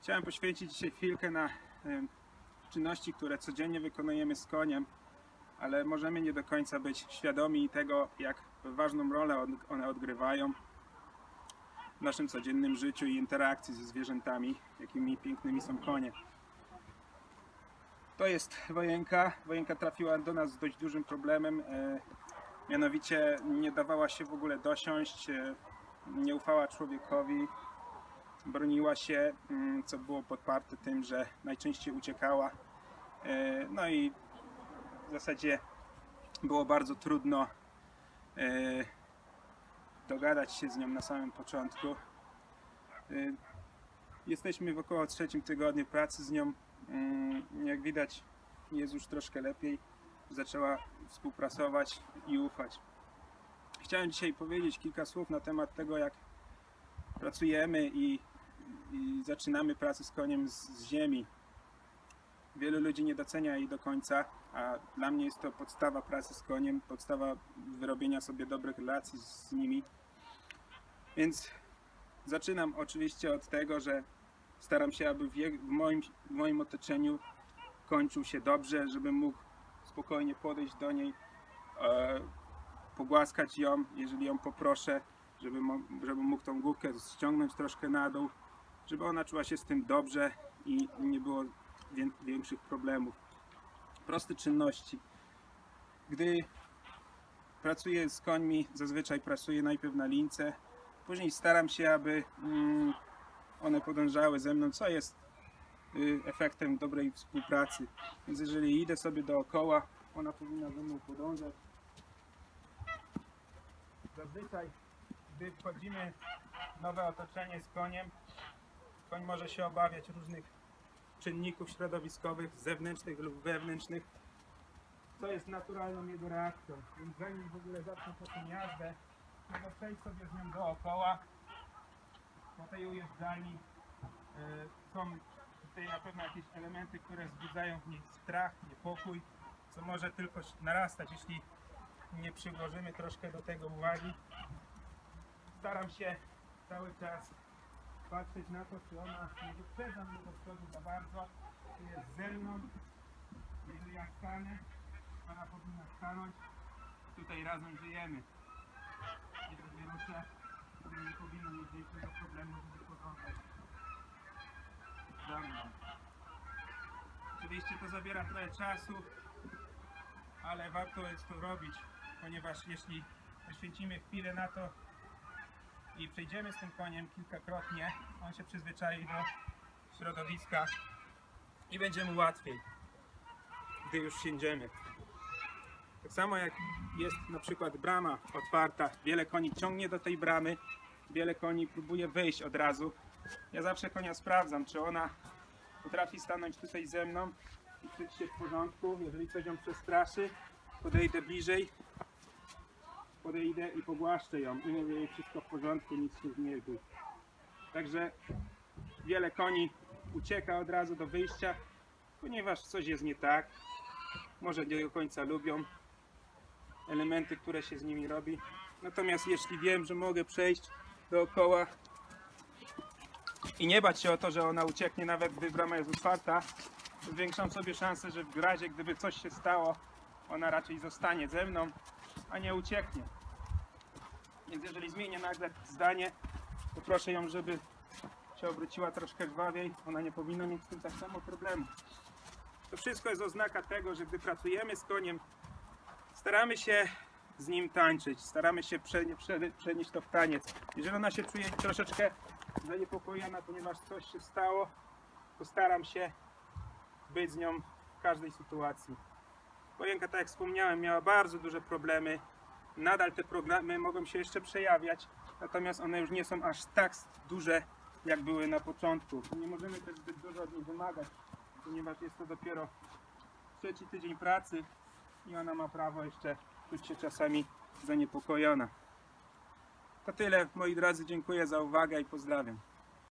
Chciałem poświęcić dzisiaj chwilkę na czynności, które codziennie wykonujemy z koniem, ale możemy nie do końca być świadomi tego, jak ważną rolę one odgrywają w naszym codziennym życiu i interakcji ze zwierzętami, jakimi pięknymi są konie. To jest Wojenka. Wojenka trafiła do nas z dość dużym problemem, mianowicie nie dawała się w ogóle dosiąść, nie ufała człowiekowi, broniła się, co było podparte tym, że najczęściej uciekała. No i w zasadzie było bardzo trudno dogadać się z nią na samym początku. Jesteśmy w około 3. tygodniu pracy z nią. Jak widać, jest już troszkę lepiej. Zaczęła współpracować i ufać. Chciałem dzisiaj powiedzieć kilka słów na temat tego, jak pracujemy i zaczynamy pracę z koniem z ziemi. Wielu ludzi nie docenia jej do końca, a dla mnie jest to podstawa pracy z koniem, podstawa wyrobienia sobie dobrych relacji z nimi. Więc zaczynam oczywiście od tego, że staram się, aby w moim otoczeniu koń czuł się dobrze, żebym mógł spokojnie podejść do niej, pogłaskać ją, jeżeli ją poproszę, żebym mógł tą główkę ściągnąć troszkę na dół, żeby ona czuła się z tym dobrze i nie było większych problemów. Proste czynności. Gdy pracuję z końmi, zazwyczaj pracuję najpierw na lince, później staram się, aby one podążały ze mną, co jest efektem dobrej współpracy. Więc jeżeli idę sobie dookoła, ona powinna ze mną podążać. Zazwyczaj, gdy wchodzimy w nowe otoczenie z koniem, koń może się obawiać różnych czynników środowiskowych, zewnętrznych lub wewnętrznych, co jest naturalną jego reakcją. Więc zanim w ogóle zacznę po tą jazdę, trzeba przejść sobie z nią dookoła. Po tej ujeżdżalni są tutaj na pewno jakieś elementy, które wzbudzają w niej strach, niepokój, co może tylko narastać, jeśli nie przyłożymy troszkę do tego uwagi. Staram się cały czas patrzeć na to, czy ona nie wyprzedza mnie do przodu za bardzo, czy jest ze mną. Jeżeli ja stanę, ona powinna stanąć. Tutaj razem żyjemy. Jeżeli ruszę, to nie powinno mieć większego problemu, żeby podążać za mną. Oczywiście to zabiera trochę czasu, ale warto jest to robić, ponieważ jeśli poświęcimy chwilę na to i przejdziemy z tym koniem kilkakrotnie, on się przyzwyczai do środowiska i będzie mu łatwiej, gdy już siędziemy. Tak samo jak jest na przykład brama otwarta, wiele koni ciągnie do tej bramy, wiele koni próbuje wyjść od razu. Ja zawsze konia sprawdzam, czy ona potrafi stanąć tutaj ze mną i czuć się w porządku. Jeżeli coś ją przestraszy, podejdę bliżej, podejdę i pogłaszczę ją i mówię jej, wszystko w porządku, nic się nie bój. Także wiele koni ucieka od razu do wyjścia, ponieważ coś jest nie tak, może nie do końca lubią elementy, które się z nimi robi. Natomiast jeśli wiem, że mogę przejść dookoła i nie bać się o to, że ona ucieknie, nawet gdy brama jest otwarta, to zwiększam sobie szansę, że w razie gdyby coś się stało, ona raczej zostanie ze mną, a nie ucieknie. Więc jeżeli zmienię nagle zdanie, to proszę ją, żeby się obróciła troszkę żwawiej. Ona nie powinna mieć z tym tak samo problemu. To wszystko jest oznaka tego, że gdy pracujemy z koniem, staramy się z nim tańczyć, staramy się przenieść to w taniec. Jeżeli ona się czuje troszeczkę zaniepokojona, ponieważ coś się stało, to staram się być z nią w każdej sytuacji. Wojenka, tak jak wspomniałem, miała bardzo duże problemy. Nadal te problemy mogą się jeszcze przejawiać, natomiast one już nie są aż tak duże, jak były na początku. Nie możemy też zbyt dużo od niej wymagać, ponieważ jest to dopiero 3. tydzień pracy i ona ma prawo jeszcze czuć się czasami zaniepokojona. To tyle, moi drodzy, dziękuję za uwagę i pozdrawiam.